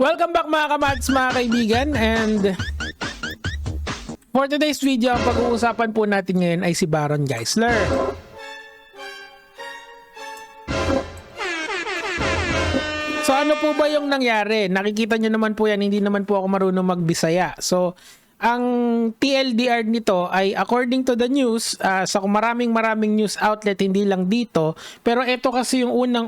Welcome back mga kamats, mga kaibigan, and for today's video, ang pag-uusapan po natin ngayon ay si Baron Geisler. So ano po ba yung nangyari? Nakikita nyo naman po yan, hindi naman po ako marunong magbisaya. So ang TLDR nito ay according to the news, sa maraming news outlet, hindi lang dito, pero ito kasi yung unang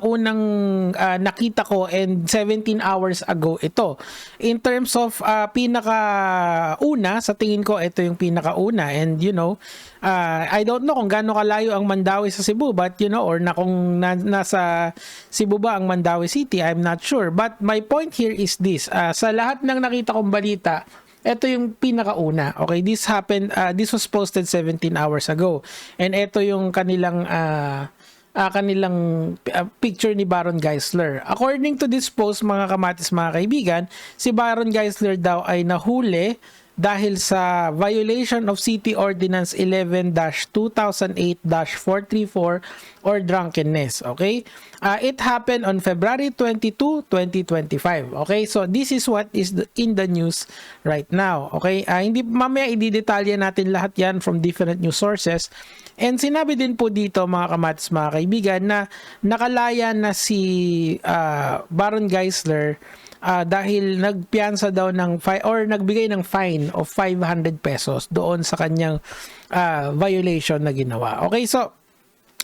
nakita ko, and 17 hours ago ito. In terms of pinakauna, sa tingin ko ito yung pinakauna, and you know, I don't know kung gaano kalayo ang Mandawi sa Cebu, but you know, or kung nasa Cebu ba ang Mandawi City, I'm not sure. But my point here is this, sa lahat ng nakita kong balita, ito yung pinakauna. Okay, this happened, this was posted 17 hours ago. And ito yung kanilang picture ni Baron Geisler. According to this post, mga kamatis, mga kaibigan, si Baron Geisler daw ay nahuli dahil sa violation of City Ordinance 11-2008-434 or drunkenness. Okay? It happened on February 22, 2025. Okay? So this is what is in the news right now. Okay? Hindi mamaya i-detalye natin lahat yan from different news sources. And sinabi din po dito, mga kamatis, mga kaibigan, na nakalaya na si Baron Geisler dahil nagpiyansa daw ng nagbigay ng fine of 500 pesos doon sa kanyang violation na ginawa. Okay, so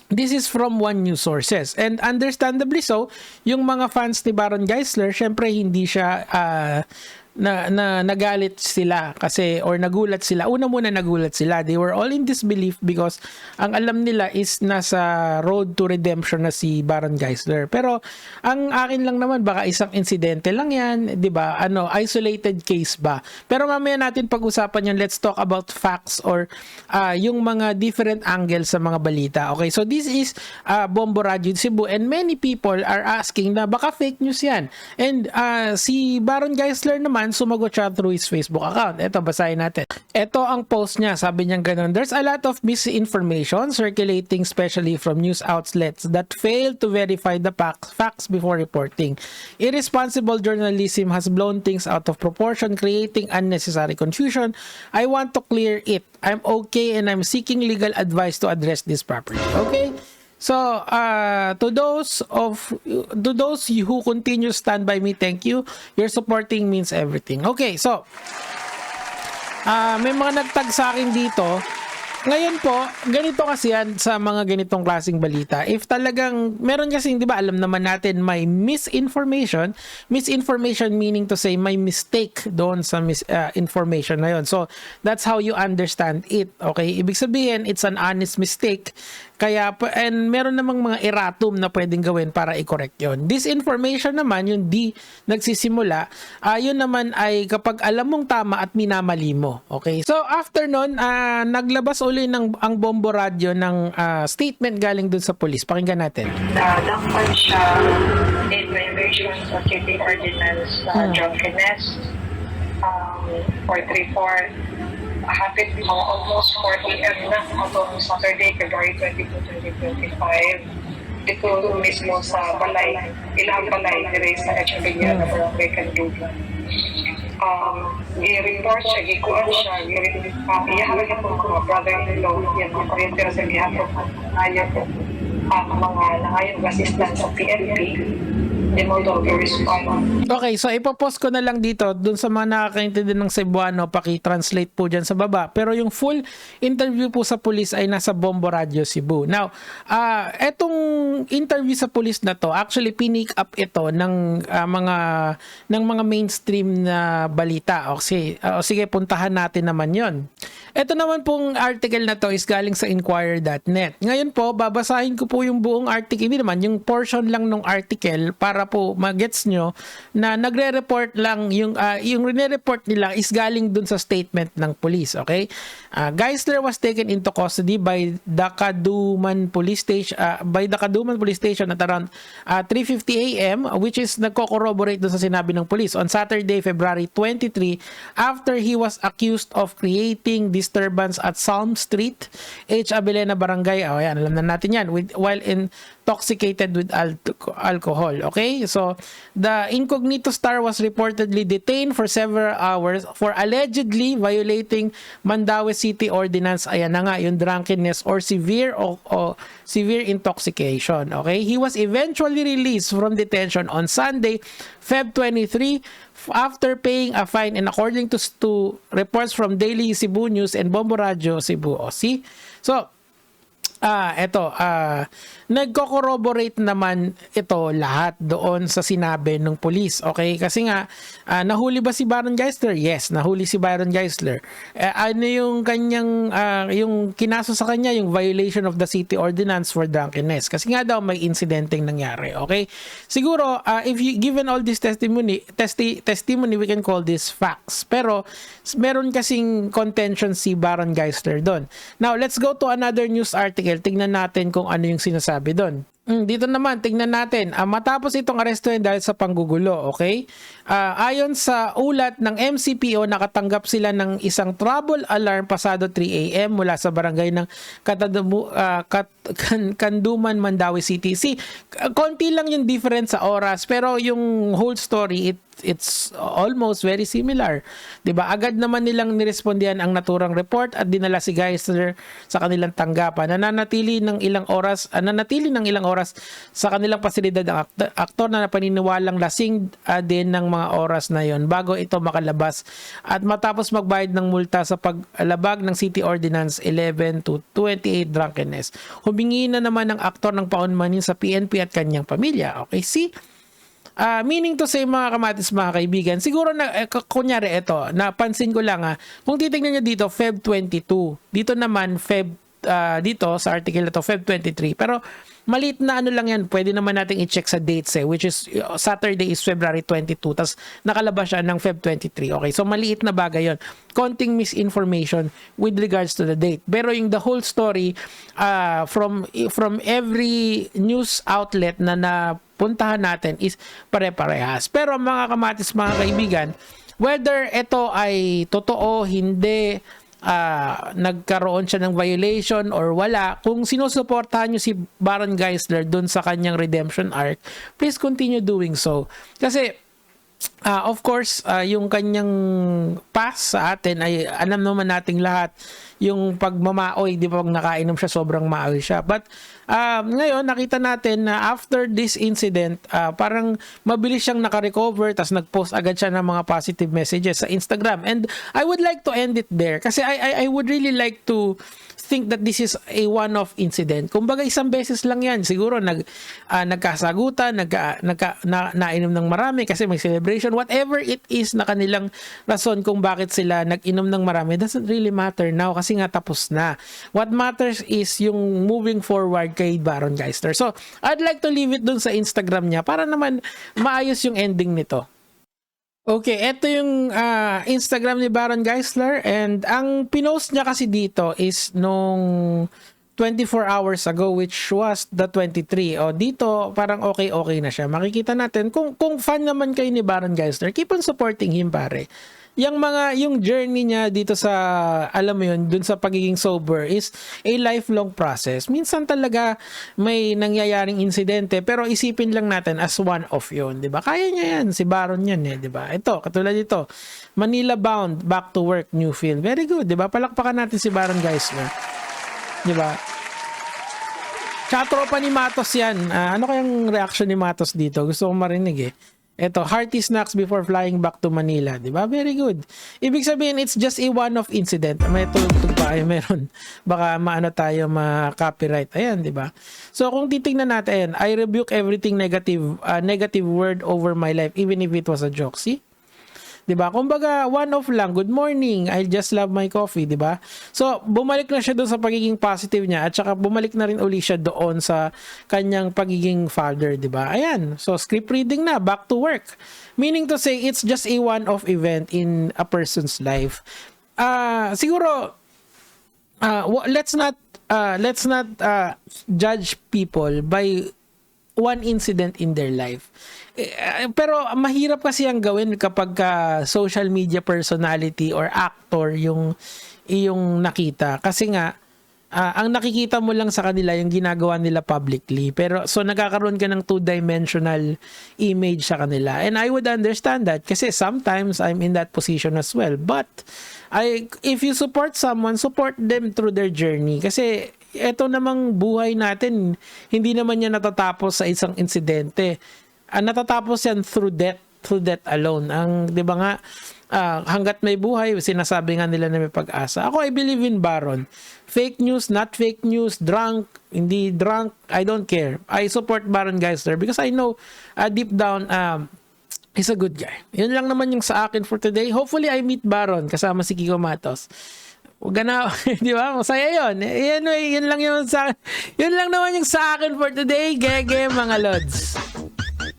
this is from one news sources, and understandably so, yung mga fans ni Baron Geisler, syempre hindi siya nagalit sila kasi, or nagulat sila. Una muna nagulat sila. They were all in disbelief because ang alam nila is nasa road to redemption na si Baron Geisler. Pero ang akin lang naman, baka isang insidente lang yan, 'di ba? Isolated case ba? Pero mamaya natin pag-usapan yan. Let's talk about facts or yung mga different angles sa mga balita. Okay, so this is Bombo Radio Cebu, and many people are asking na baka fake news yan. And si Baron Geisler naman, sumagot siya through his Facebook account. Ito, basahin natin. Ito ang post niya. Sabi niya ganun: "There's a lot of misinformation circulating, especially from news outlets that fail to verify the facts before reporting. Irresponsible journalism has blown things out of proportion, creating unnecessary confusion. I want to clear it. I'm okay and I'm seeking legal advice to address this properly." Okay? So, to those who continue to stand by me, thank you. Your supporting means everything. Okay, so may mga nagtag sa akin dito. Ngayon po, ganito kasi yan sa mga ganitong klaseng balita. If talagang, meron kasi, di ba, alam naman natin may misinformation. Misinformation meaning to say may mistake doon sa information na yun. So, that's how you understand it. Okay? Ibig sabihin, it's an honest mistake. Kaya, and meron namang mga erratum na pwedeng gawin para i-correct yun. Disinformation naman, yung di nagsisimula, yun naman ay kapag alam mong tama at minamali mo. Okay? So, after nun, naglabas uli ang Bombo Radio ng statement galing dun sa police. Pakinggan natin. Dakpan siya in violation of City Ordinance drunkenness 434. Hapit mga almost 4 AM na atong Saturday, February 22, 2025. Dito mismo sa balay, ilang balay dire sa Echeverria na Barangay Candugan. I-report siya, gikuan siya, iyaharan niya po mga brother-in-law, yan mga kuryente sa gihatong nangayon po mga nangayong assistance sa PNP. Okay, so ipopost ko na lang dito dun sa mga nakakaintindi ng Cebuano, paki-translate po dyan sa baba. Pero yung full interview po sa police ay nasa Bombo Radio Cebu. Now, etong interview sa police na to, actually pinick up ito ng mga mainstream na balita. Okay, sige, puntahan natin naman yon. Ito naman pong article na to is galing sa Inquirer.net. Ngayon po, babasahin ko po yung buong article, hindi naman, yung portion lang ng article para po magets nyo na nagre-report lang, yung rene-report nila is galing dun sa statement ng police, okay? Geisler was taken into custody by the Kaduman Police Station at around 3:50 AM, which is nagko-corroborate dun sa sinabi ng police on Saturday, February 23, after he was accused of creating disturbance at Salm Street, H. Abelena Barangay. Ayan, alam na natin yan. While in intoxicated with alcohol. Okay? So, the incognito star was reportedly detained for several hours for allegedly violating Mandaue City Ordinance. Ayan na nga, yung drunkenness or severe severe intoxication. Okay? He was eventually released from detention on Sunday, Feb 23, after paying a fine, and according to reports from Daily Cebu News and Bombo Radio Cebu. O, see? So, nagko-corroborate naman ito lahat doon sa sinabi ng police. Okay? Kasi nga, nahuli ba si Baron Geisler? Yes, nahuli si Baron Geisler. Ano yung kanyang, yung kinaso sa kanya, yung violation of the city ordinance for drunkenness. Kasi nga daw may incidenteng nangyari. Okay? Siguro, if you given all this testimony, we can call this facts. Pero, meron kasing contention si Baron Geisler doon. Now, let's go to another news article. Tingnan natin kung ano yung sinasabi doon. Dito naman, tingnan natin. Matapos itong arestuhin dahil sa panggugulo, okay? Ayon sa ulat ng MCPO, nakatanggap sila ng isang trouble alarm pasado 3 a.m. mula sa barangay ng Kanduman, Mandaue City. See, konti lang yung difference sa oras, pero yung whole story, it's almost very similar. 'Di ba? Agad naman nilang nirespondihan ang naturang report at dinala si Geisler sa kanilang tanggapan. Nananatili ng ilang oras sa kanilang pasilidad ang aktor na paniniwalang lasing din ng mga oras na yon bago ito makalabas at matapos magbayad ng multa sa paglabag ng City Ordinance 11 to 28 drunkenness. Humingi na naman ng aktor ng paunmanin sa PNP at kanyang pamilya. Okay, see? Meaning to say, mga kamatis, mga kaibigan, siguro na, kunyari ito, napansin ko lang kung titignan nyo dito, Feb 22, dito naman, dito sa article na to, Feb 23, pero maliit na ano lang yan, pwede naman natin i-check sa dates which is Saturday is February 22, tas nakalabas siya ng Feb 23, okay, so maliit na bagay yon, konting misinformation with regards to the date, pero yung the whole story, from every news outlet na puntahan natin is pare-parehas. Pero mga kamatis, mga kaibigan, whether ito ay totoo, hindi, nagkaroon siya ng violation or wala, kung sinusuportahan nyo si Baron Geisler dun sa kanyang redemption arc, please continue doing so. Kasi of course, yung kanyang past sa atin ay alam naman nating lahat, yung pagmamaoy, di ba, pag nakainom siya, sobrang maaoy siya. But ngayon, nakita natin na after this incident, parang mabilis siyang nakarecover, tas nag-post agad siya ng mga positive messages sa Instagram. And I would like to end it there kasi I would really like to think that this is a one-off incident. Kumbaga, isang beses lang yan. Siguro nagkasagutan, nainom ng marami kasi may celebration. Whatever it is na kanilang rason kung bakit sila nag-inom ng marami doesn't really matter now kasi nga tapos na. What matters is yung moving forward kay Baron Geisler. So, I'd like to leave it dun sa Instagram niya para naman maayos yung ending nito. Okay, ito yung Instagram ni Baron Geisler, and ang pinost niya kasi dito is nung 24 hours ago, which was the 23. O dito parang okay na siya. Makikita natin kung fan naman kayo ni Baron Geisler, keep on supporting him, pare. Yung journey niya dito sa, alam mo yun, dun sa pagiging sober is a lifelong process. Minsan talaga may nangyayaring insidente, pero isipin lang natin as one of yun, di ba? Kaya niya yan, si Baron yan di ba? Ito, katulad dito, Manila bound, back to work, new film. Very good, di ba? Palakpakan natin si Baron Geisler. Di ba? Tsaka tropa ni Matos yan. Ano kayang reaction ni Matos dito? Gusto kong marinig Ito, hearty snacks before flying back to Manila. Diba? Very good. Ibig sabihin, it's just a one-off incident. May tugtog pa ay meron. Baka maano tayo, ma-copyright. Ayan, diba? So, kung titignan natin, I rebuke everything negative word over my life, even if it was a joke. See? Diba? Kumbaga, one-off lang. Good morning. I just love my coffee. Diba? So, bumalik na siya doon sa pagiging positive niya at saka bumalik na rin uli siya doon sa kanyang pagiging father. Diba? Ayan. So, script reading na. Back to work. Meaning to say, it's just a one-off event in a person's life. Siguro, let's not judge people by one incident in their life. Pero mahirap kasi ang gawin kapag social media personality or actor yung nakita. Kasi nga, ang nakikita mo lang sa kanila yung ginagawa nila publicly. Pero so nagkakaroon ka ng two-dimensional image sa kanila. And I would understand that kasi sometimes I'm in that position as well. But if you support someone, support them through their journey. Kasi eto namang buhay natin, hindi naman yan natatapos sa isang insidente. Natatapos yan through death alone. Ang 'di ba nga hanggat may buhay, sinasabi nga nila na may pag-asa. Ako, I believe in Baron. Fake news, not fake news, drunk, hindi drunk, I don't care. I support Baron Geisler because I know deep down he's a good guy. Yun lang naman yung sa akin for today. Hopefully I meet Baron kasama si Kiko Matos. Huwag na, di ba? Masaya yun. Yun lang naman yung sa akin for today. Gege, mga lods.